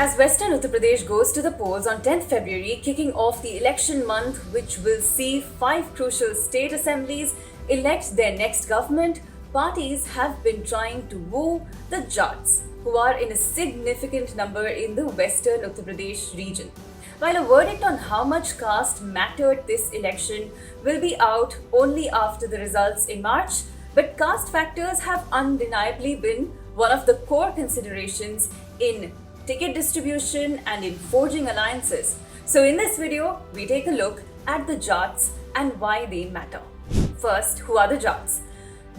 As Western Uttar Pradesh goes to the polls on 10th February, kicking off the election month, which will see 5 crucial state assemblies elect their next government, parties have been trying to woo the Jats, who are in a significant number in the Western Uttar Pradesh region. While a verdict on how much caste mattered this election will be out only after the results in March, but caste factors have undeniably been one of the core considerations in ticket distribution and in forging alliances. So in this video, we take a look at the Jats and why they matter. First, who are the Jats?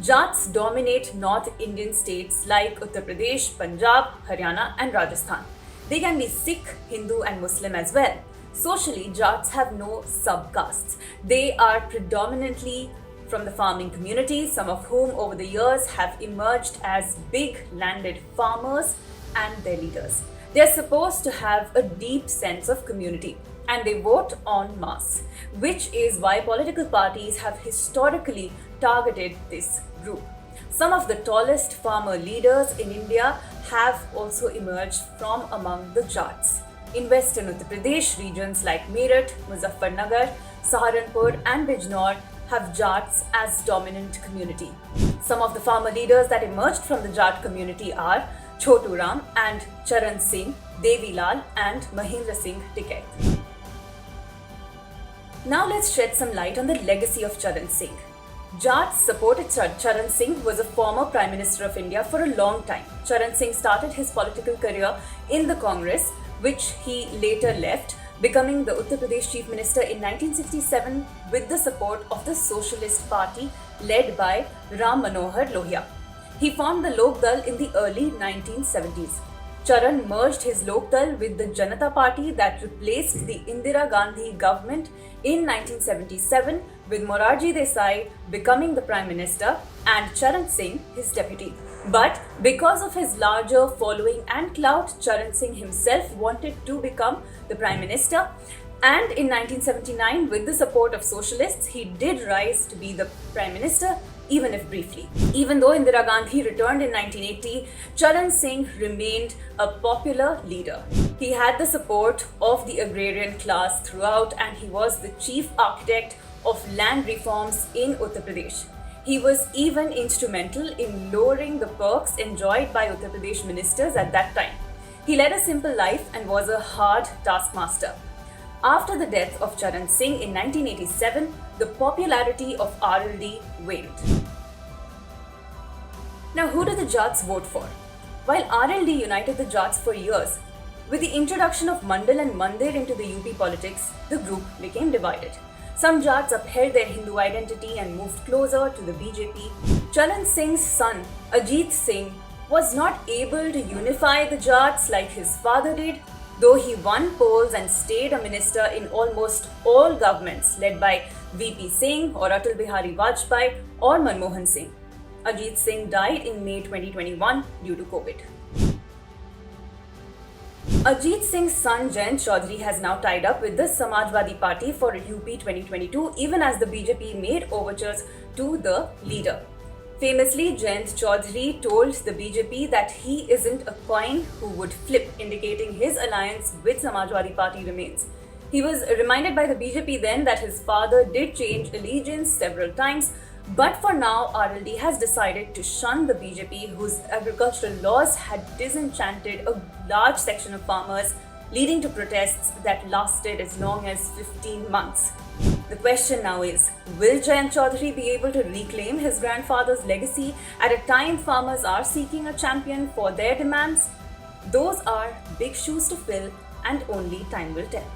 Jats dominate North Indian states like Uttar Pradesh, Punjab, Haryana and Rajasthan. They can be Sikh, Hindu and Muslim as well. Socially, Jats have no subcastes. They are predominantly from the farming community, some of whom over the years have emerged as big landed farmers and their leaders. They are supposed to have a deep sense of community and they vote en masse, which is why political parties have historically targeted this group. Some of the tallest farmer leaders in India have also emerged from among the Jats. In Western Uttar Pradesh, regions like Meerut, Muzaffarnagar, Saharanpur and Bijnor have Jats as dominant community. Some of the farmer leaders that emerged from the Jat community are Chotu Ram and Charan Singh, Devi Lal and Mahendra Singh Tikait. Now let's shed some light on the legacy of Charan Singh. Jats supported Charan Singh, who was a former Prime Minister of India for a long time. Charan Singh started his political career in the Congress, which he later left, becoming the Uttar Pradesh Chief Minister in 1967 with the support of the Socialist Party led by Ram Manohar Lohia. He formed the Lok Dal in the early 1970s. Charan merged his Lok Dal with the Janata Party that replaced the Indira Gandhi government in 1977, with Morarji Desai becoming the Prime Minister and Charan Singh his deputy. But because of his larger following and clout, Charan Singh himself wanted to become the Prime Minister, and in 1979, with the support of socialists, he did rise to be the Prime Minister, even if briefly. Even though Indira Gandhi returned in 1980, Charan Singh remained a popular leader. He had the support of the agrarian class throughout and he was the chief architect of land reforms in Uttar Pradesh. He was even instrumental in lowering the perks enjoyed by Uttar Pradesh ministers at that time. He led a simple life and was a hard taskmaster. After the death of Charan Singh in 1987, the popularity of RLD waned. Now, who do the Jats vote for? While RLD united the Jats for years, with the introduction of Mandal and Mandir into the UP politics, the group became divided. Some Jats upheld their Hindu identity and moved closer to the BJP. Charan Singh's son, Ajit Singh, was not able to unify the Jats like his father did, though he won polls and stayed a minister in almost all governments led by VP Singh or Atal Bihari Vajpayee or Manmohan Singh. Ajit Singh died in May 2021 due to COVID. Ajit Singh's son Jayant Chaudhary has now tied up with the Samajwadi Party for UP 2022, even as the BJP made overtures to the leader. Famously, Jayant Chaudhary told the BJP that he isn't a coin who would flip, indicating his alliance with Samajwadi Party remains. He was reminded by the BJP then that his father did change allegiance several times, but for now, RLD has decided to shun the BJP, whose agricultural laws had disenchanted a large section of farmers, leading to protests that lasted as long as 15 months. The question now is, will Jayant Chaudhary be able to reclaim his grandfather's legacy at a time farmers are seeking a champion for their demands? Those are big shoes to fill and only time will tell.